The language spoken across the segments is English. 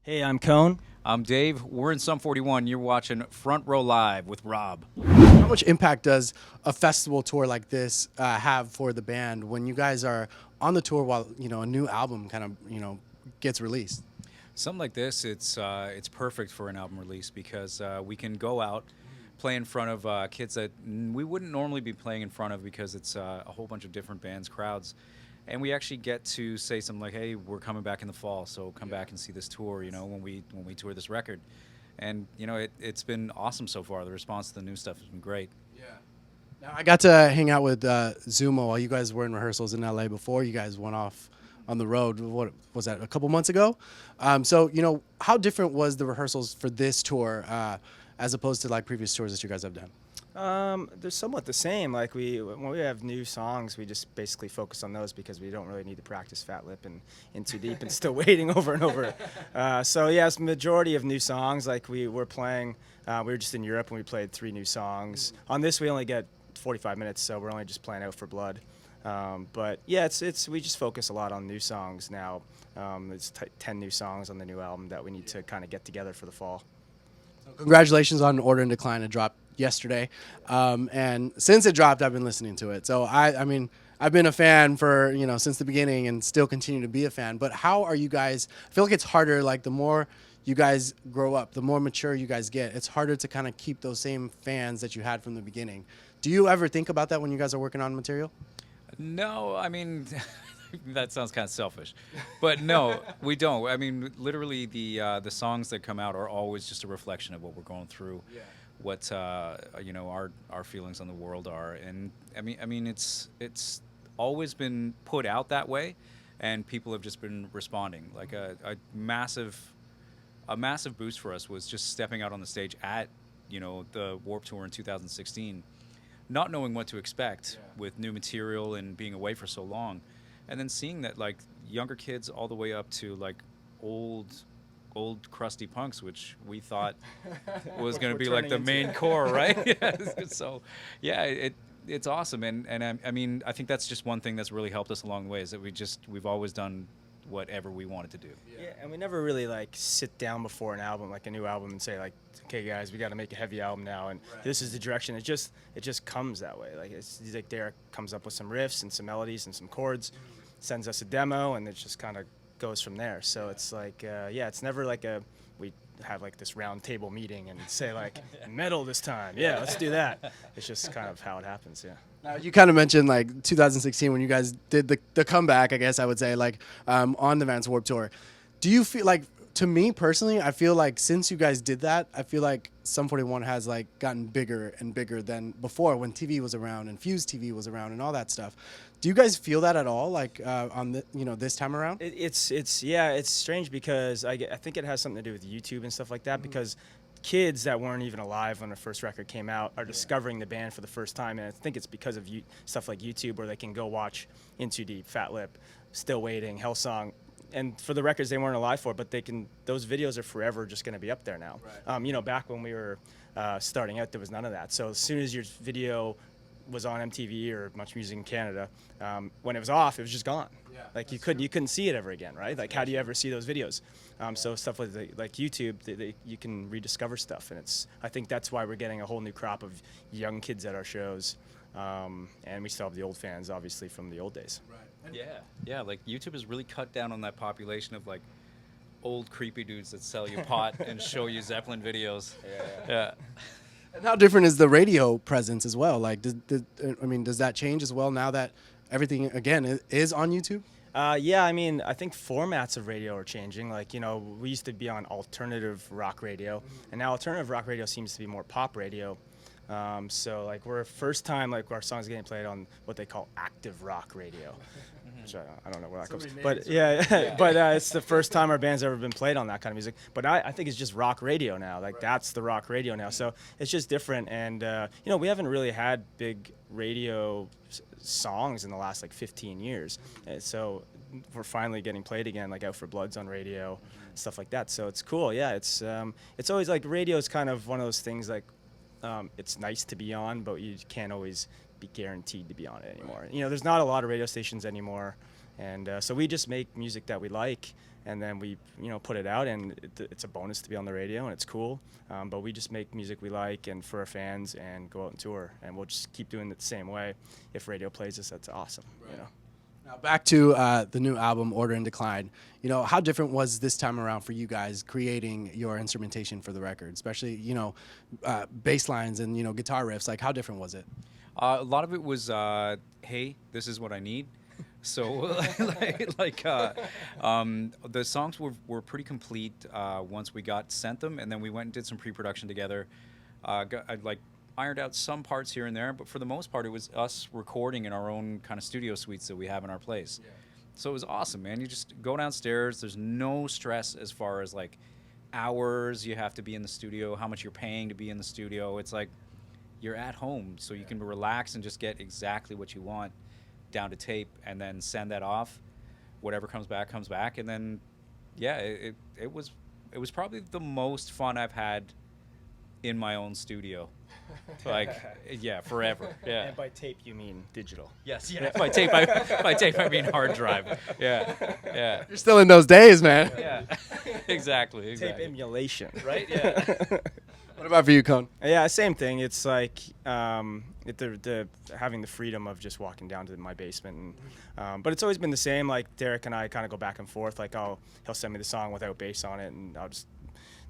Hey, I'm Cone. I'm Dave. We're in Sum 41. You're watching Front Row Live with Rob. How much impact does a festival tour like this have for the band when you guys are on the tour while a new album kind of gets released? Something like this, it's perfect for an album release because we can go out, play in front of kids that we wouldn't normally be playing in front of because it's a whole bunch of different bands, crowds, and we actually get to say something like, "Hey, we're coming back in the fall, so come back and see this tour." When we tour this record, and it's been awesome so far. The response to the new stuff has been great. Now, I got to hang out with Zumo while you guys were in rehearsals in LA before you guys went off on the road. What was that, a couple months ago? So, how different was the rehearsals for this tour as opposed to like previous tours that you guys have done? They're somewhat the same. Like when we have new songs, we just basically focus on those because we don't really need to practice Fat Lip and In Too Deep and Still Waiting over and over. So yes, majority of new songs. Like we were playing, we were just in Europe and we played 3 new songs. On this, we only get 45 minutes, so we're only just playing Out for Blood. But yeah, it's we just focus a lot on new songs now. There's 10 new songs on the new album that we need to kind of get together for the fall. Congratulations on Order and Decline. It dropped yesterday, and since it dropped, I've been listening to it. So I mean, I've been a fan for since the beginning, and still continue to be a fan. But how are you guys? I feel like it's harder. Like the more you guys grow up, the more mature you guys get. It's harder to kind of keep those same fans that you had from the beginning. Do you ever think about that when you guys are working on material? No, I mean, that sounds kind of selfish, but no, we don't. I mean, literally, the songs that come out are always just a reflection of what we're going through, what our feelings on the world are, and I mean, it's always been put out that way, and people have just been responding. Like a massive boost for us was just stepping out on the stage at the Warped Tour in 2016, not knowing what to expect with new material and being away for so long, and then seeing that like younger kids all the way up to like old crusty punks, which we thought was going to be like the main core, right? Yeah. So yeah, it's awesome, and I mean, I think that's just one thing that's really helped us along the way, is that we've always done whatever we wanted to do. Yeah, and we never really like sit down before an album, like a new album, and say like, okay, guys, we got to make a heavy album now, and this is the direction. It just comes that way. Like it's like Derek comes up with some riffs and some melodies and some chords, sends us a demo, and it just kind of goes from there. So it's like, it's never like we have like this round table meeting and say like metal this time. Yeah, let's do that. It's just kind of how it happens. Yeah. Now, you kind of mentioned like 2016 when you guys did the comeback, I guess I would say, like on the Vans Warped Tour. Do you feel like, to me personally, I feel like since you guys did that, I feel like Sum 41 has like gotten bigger and bigger than before, when TV was around and Fuse TV was around and all that stuff. Do you guys feel that at all, like on the this time around? It's strange because I think it has something to do with YouTube and stuff like that, because kids that weren't even alive when the first record came out are discovering the band for the first time, and I think it's because of stuff like YouTube, where they can go watch In Too Deep, Fat Lip, Still Waiting, Hellsong, and for the records they weren't alive for, but those videos are forever just going to be up there now. Back when we were starting out, there was none of that. So as soon as your video was on MTV or Much Music in Canada, when it was off, it was just gone. Like you couldn't see it ever again, right? Like how do you ever see those videos? So stuff like YouTube, you can rediscover stuff, and I think that's why we're getting a whole new crop of young kids at our shows, and we still have the old fans, obviously, from the old days. Yeah. Like YouTube has really cut down on that population of like old creepy dudes that sell you pot and show you Zeppelin videos. Yeah. And how different is the radio presence as well? Like, does that change as well now that everything again is on YouTube? I mean, I think formats of radio are changing. Like, we used to be on alternative rock radio, and now alternative rock radio seems to be more pop radio. So, like, we're first time, like, our songs getting played on what they call active rock radio. Which I don't know where that comes from. But, but it's the first time our band's ever been played on that kind of music. But I think it's just rock radio now. Like, that's the rock radio now. So it's just different. And, we haven't really had big radio songs in the last, like, 15 years. And so we're finally getting played again, like Out for Blood's on radio, stuff like that. So it's cool. Yeah, it's always, like, radio is kind of one of those things, like, it's nice to be on, but you can't always be guaranteed to be on it anymore. There's not a lot of radio stations anymore, and so we just make music that we like, and then we put it out, and it's a bonus to be on the radio, and it's cool. But we just make music we like and for our fans, and go out and tour, and we'll just keep doing it the same way. If radio plays us, that's awesome. Right. Now back to the new album, Order and Decline. How different was this time around for you guys creating your instrumentation for the record, especially bass lines and guitar riffs? Like, how different was it? A lot of it was, hey, this is what I need. So, the songs were pretty complete once we got sent them, and then we went and did some pre-production together. I ironed out some parts here and there, but for the most part, it was us recording in our own kind of studio suites that we have in our place. Yeah. So it was awesome, man. You just go downstairs. There's no stress as far as like hours you have to be in the studio, how much you're paying to be in the studio. It's like you're at home, so you can relax and just get exactly what you want down to tape, and then send that off. Whatever comes back, and then it was probably the most fun I've had in my own studio. Forever. Yeah. And by tape you mean digital? Yes. Yeah. By tape I mean hard drive. Yeah. You're still in those days, man. Yeah. Exactly. Tape emulation. Right? Yeah. What about for you, Cone? Yeah, same thing. It's like having the freedom of just walking down to my basement, and, but it's always been the same. Like Derek and I kind of go back and forth. Like he'll send me the song without bass on it, and I'll just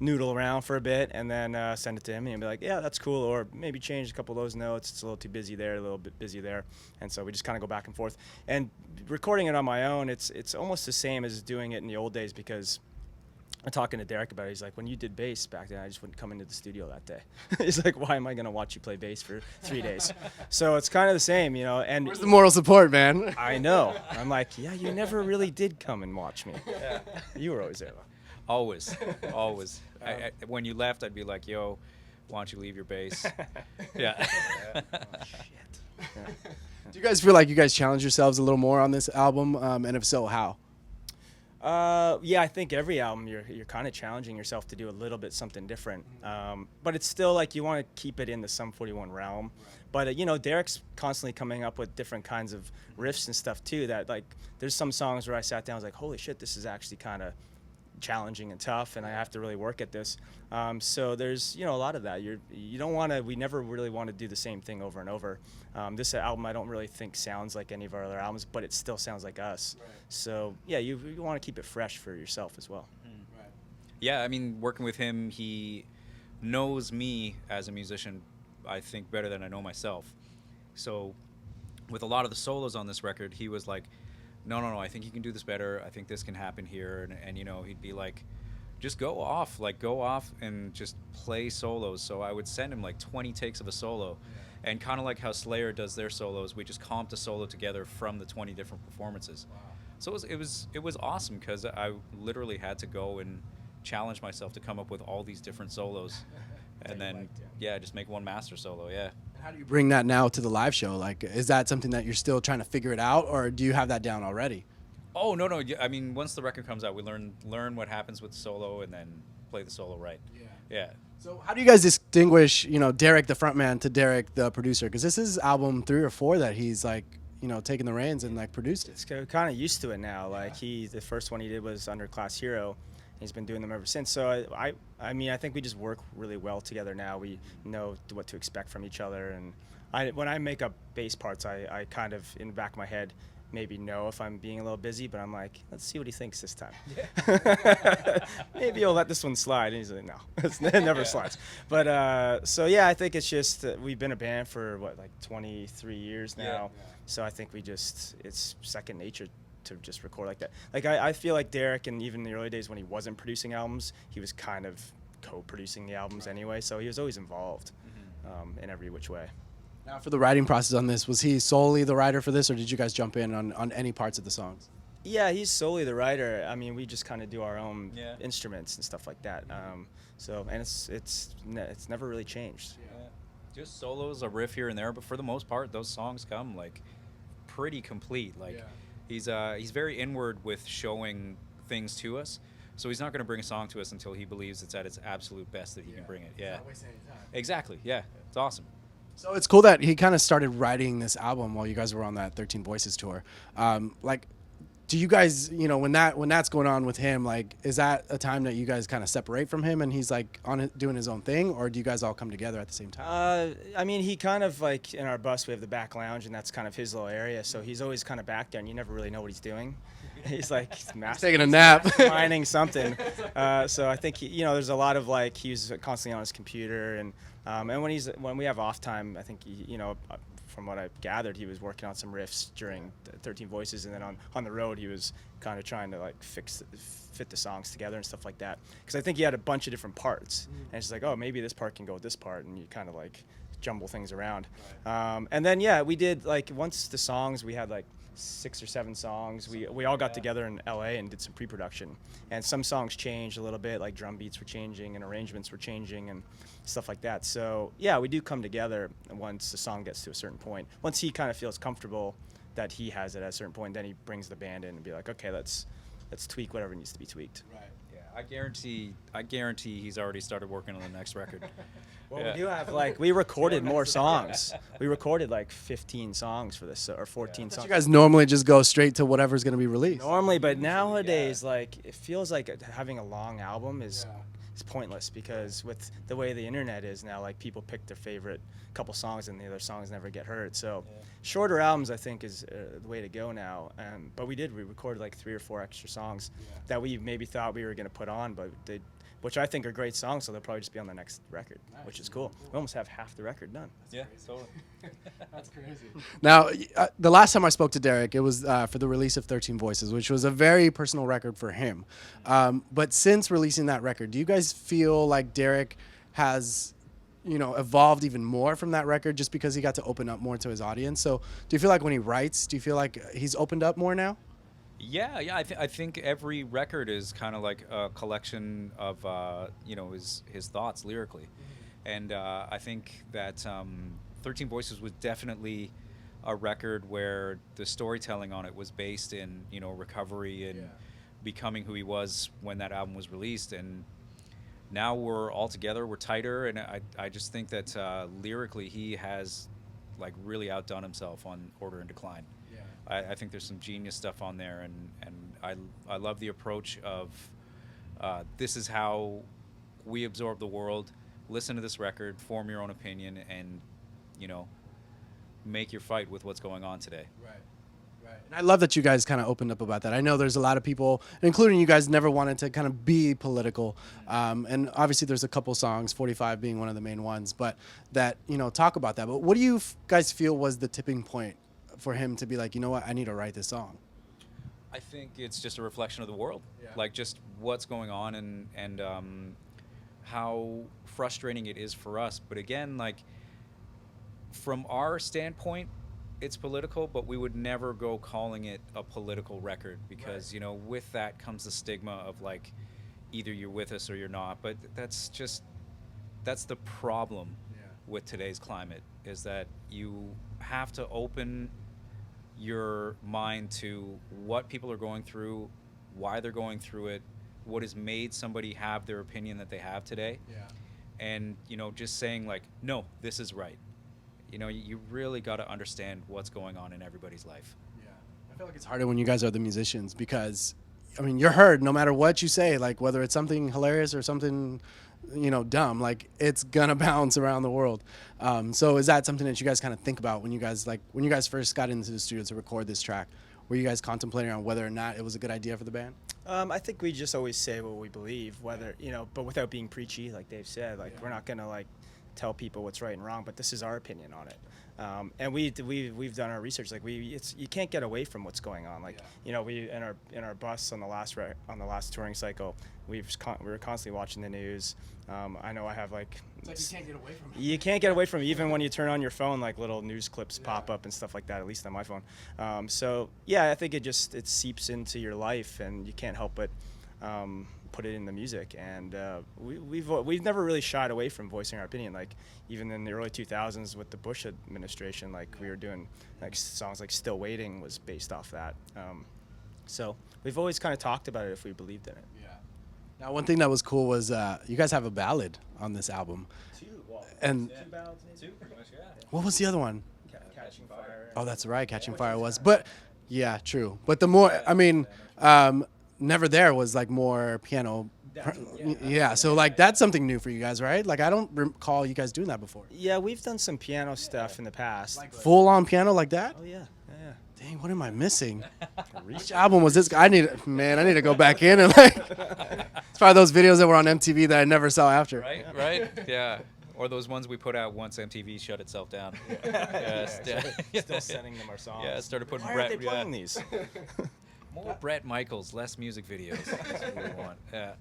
noodle around for a bit, and then send it to him, and he'll be like, yeah, that's cool, or maybe change a couple of those notes. It's a little too busy there, a little bit busy there, and so we just kind of go back and forth. And recording it on my own, it's almost the same as doing it in the old days, because I'm talking to Derek about it. He's like, when you did bass back then, I just wouldn't come into the studio that day. He's like, why am I going to watch you play bass for 3 days? So it's kind of the same, And where's the moral support, man? I know. I'm like, yeah, you never really did come and watch me. Yeah. You were always there, though. Always. When you left, I'd be like, yo, why don't you leave your bass? Yeah. Oh, shit. Yeah. Do you guys feel like you guys challenge yourselves a little more on this album? And if so, how? Yeah, I think every album you're kind of challenging yourself to do a little bit something different. But it's still like you want to keep it in the Sum 41 realm. But Derek's constantly coming up with different kinds of riffs and stuff too. That like there's some songs where I sat down, I was like, holy shit, this is actually kind of challenging and tough, and I have to really work at this. So there's a lot of that. You don't want to. We never really want to do the same thing over and over. This album I don't really think sounds like any of our other albums, but it still sounds like us. Right. So yeah, you want to keep it fresh for yourself as well. Right. Yeah, I mean, working with him, he knows me as a musician, I think, better than I know myself. So with a lot of the solos on this record, he was like, no, I think you can do this better. I think this can happen here. And he'd be like, just go off and just play solos. So I would send him like 20 takes of a solo. Yeah. And kind of like how Slayer does their solos, we just comped a solo together from the 20 different performances. Wow. So it was awesome, because I literally had to go and challenge myself to come up with all these different solos. And then, just make one master solo, yeah. How do you bring that now to the live show? Like, is that something that you're still trying to figure it out, or do you have that down already? Oh, no. I mean, once the record comes out, we learn what happens with the solo, and then play the solo right. Yeah. So how do you guys distinguish, Derek the frontman to Derek the producer? Because this is album 3 or 4 that he's like, taking the reins and like produced it. It's kind of used to it now. Like the first one he did was Underclass Hero. He's been doing them ever since. So I mean, I think we just work really well together now. We know what to expect from each other. And when I make up bass parts, I kind of, in the back of my head, maybe know if I'm being a little busy, but I'm like, let's see what he thinks this time. Yeah. Maybe he'll let this one slide. And he's like, no, it never slides. But so yeah, I think it's just we've been a band for 23 years now. Yeah. So I think it's second nature to just record like that. Like I feel like Derek, and even in the early days when he wasn't producing albums, he was kind of co-producing the albums anyway, so he was always involved in every which way. Now, for the writing process on this, was he solely the writer for this, or did you guys jump in on any parts of the songs? Yeah, he's solely the writer. I mean, we just kind of do our own instruments and stuff like that. And it's never really changed. Yeah. Just solos, a riff here and there, but for the most part, those songs come like pretty complete. Like. Yeah. He's very inward with showing things to us, so he's not going to bring a song to us until he believes it's at its absolute best that he can bring it. Yeah, not wasting any time. Exactly. Yeah, it's awesome. So it's cool that he kind of started writing this album while you guys were on that 13 Voices tour. Like, do you guys, you know, when that's going on with him, like, is that a time that you guys kind of separate from him and he's like doing his own thing, or do you guys all come together at the same time? I mean, he kind of like in our bus we have the back lounge, and that's kind of his little area. So he's always kind of back there, and you never really know what he's doing. He's like Taking a nap, mining something. So I think you know, there's a lot of like he's constantly on his computer, and when we have off time, I think you know, from what I've gathered, he was working on some riffs during the 13 Voices, and then on the road he was kind of trying to like fit the songs together and stuff like that. Because I think he had a bunch of different parts, and it's like, oh, maybe this part can go with this part, and you kind of like jumble things around. And then yeah, we did like once the songs, we had like 6 or 7 songs. We all got together in LA and did some pre-production, and some songs changed a little bit, like drum beats were changing and arrangements were changing and stuff like that. So yeah, we do come together once the song gets to a certain point. Once he kind of feels comfortable that he has it at a certain point, then he brings the band in and be like, okay, let's tweak whatever needs to be tweaked. Right. Yeah, I guarantee he's already started working on the next record. Well, Yeah. we do have like we recorded more songs. We recorded like 15 songs for this, or 14 songs. You guys normally just go straight to whatever's going to be released. Normally, but nowadays, like it feels like having a long album is pointless, because with the way the internet is now, like people pick their favorite couple songs and the other songs never get heard. So shorter albums, I think, is the way to go now. But we recorded like 3 or 4 extra songs that we maybe thought we were going to put on, but which I think are great songs, so they'll probably just be on the next record, which is cool. We almost have half the record done. Yeah, totally. That's crazy. Now, the last time I spoke to Derek, it was for the release of 13 Voices, which was a very personal record for him. But since releasing that record, do you guys feel like Derek has, you know, evolved even more from that record just because he got to open up more to his audience? So do you feel like when he writes, do you feel like he's opened up more now? Yeah. I think every record is kind of like a collection of you know, his thoughts lyrically, and I think that 13 Voices was definitely a record where the storytelling on it was based in, you know, recovery and becoming who he was when that album was released. And now we're all together, we're tighter, and I just think that lyrically he has like really outdone himself on Order and Decline. I think there's some genius stuff on there, and I love the approach of this is how we absorb the world. Listen to this record, form your own opinion, and, you know, make your fight with what's going on today. Right. And I love that you guys kind of opened up about that. I know there's a lot of people, including you guys, never wanted to kind of be political. And obviously there's a couple songs, 45 being one of the main ones, but that, you know, talk about that. But what do you guys feel was the tipping point for him to be like, you know what, I need to write this song? I think it's just a reflection of the world, like just what's going on, and how frustrating it is for us. But again, like from our standpoint, it's political, but we would never go calling it a political record, because you know, with that comes the stigma of like either you're with us or you're not. But that's the problem with today's climate, is that you have to open your mind to what people are going through, why they're going through it, what has made somebody have their opinion that they have today. And, you know, just saying like, no, this is right. You know, you really got to understand what's going on in everybody's life. I feel like it's harder when you guys are the musicians, because, I mean, you're heard no matter what you say, like whether it's something hilarious or something, you know, dumb, like it's gonna bounce around the world. So is that something that you guys kind of think about when you guys first got into the studio to record this track? Were you guys contemplating on whether or not it was a good idea for the band? I think we just always say what we believe, whether, you know, but without being preachy, like Dave said. Like we're not gonna like tell people what's right and wrong, but this is our opinion on it. And we've done our research. Like you can't get away from what's going on. Like you know, we in our bus on the last touring cycle, we were constantly watching the news. I know I have like. It's like you can't get away from it. You can't get away from it. Even when you turn on your phone, like little news clips pop up and stuff like that. At least on my phone. So yeah, I think it seeps into your life, and you can't help but put it in the music. And we've never really shied away from voicing our opinion. Like even in the early 2000s with the Bush administration, like we were doing like songs like "Still Waiting" was based off that. So we've always kind of talked about it if we believed in it. Now, one thing that was cool was you guys have a ballad on this album. Two ballads. Two, pretty much, yeah. What was the other one? Catching Fire. Oh, that's right, Catching Fire was. But Yeah, true. But the more, I mean, Never There was like more piano. Yeah, so like that's something new for you guys, right? Like I don't recall you guys doing that before. Yeah, we've done some piano stuff in the past. Full on piano like that? Oh yeah, yeah. Dang, what am I missing? Which album was this? I need to go back in and like. It's probably those videos that were on MTV that I never saw after. Right? Yeah. Or those ones we put out once MTV shut itself down. Yeah. Still sending them our songs. Yeah, started putting Why Brett. aren't they playing these? More Brett Michaels, less music videos. That's what we want. Yeah.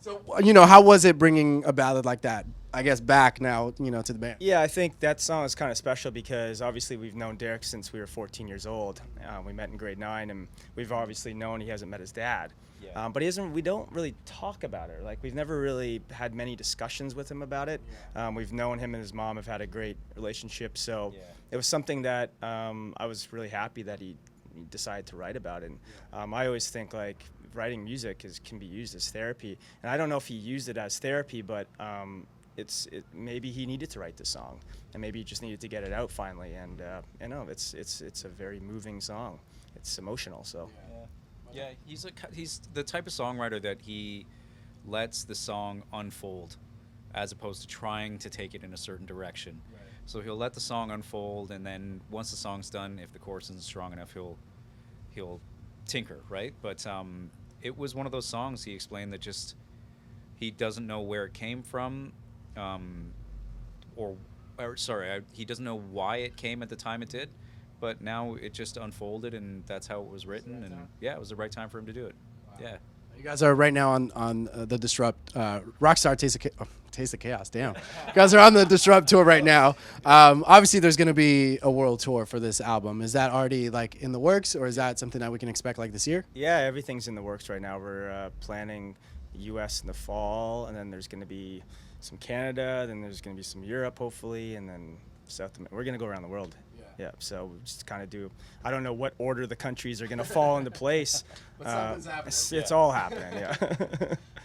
So, how was it bringing a ballad like that, I guess, back now, to the band? Yeah, I think that song is kind of special because obviously we've known Derek since we were 14 years old. We met in grade 9, and we've obviously known he hasn't met his dad. Yeah. But we don't really talk about it. Like, we've never really had many discussions with him about it. We've known him and his mom have had a great relationship. So it was something that I was really happy that he decided to write about it. And, I always think, like, writing music can be used as therapy. And I don't know if he used it as therapy, but maybe he needed to write this song, and maybe he just needed to get it out finally. And it's a very moving song. It's emotional. So Yeah, he's the type of songwriter that he lets the song unfold, as opposed to trying to take it in a certain direction. Right. So he'll let the song unfold, and then once the song's done, if the chorus isn't strong enough, he'll tinker, right? But it was one of those songs, he explained, that just he doesn't know where it came from, he doesn't know why it came at the time it did, but now it just unfolded, and that's how it was written, and yeah, it was the right time for him to do it. Wow. Yeah. You guys are right now on the Disrupt Rockstar Taste of Chaos. Damn, you guys are on the Disrupt tour right now. Obviously, there's going to be a world tour for this album. Is that already like in the works, or is that something that we can expect like this year? Yeah, everything's in the works right now. We're planning U.S. in the fall, and then there's going to be some Canada, then there's going to be some Europe, hopefully, and then South America. We're going to go around the world. Yeah, so we just kind of I don't know what order the countries are going to fall into place. But something's happening. It's all happening, yeah.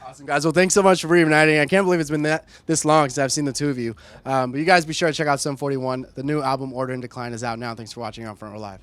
Awesome, guys. Well, thanks so much for reuniting. I can't believe it's been this long since I've seen the two of you. But you guys be sure to check out Sum 41. The new album, Order in Decline, is out now. Thanks for watching on Front Row Live.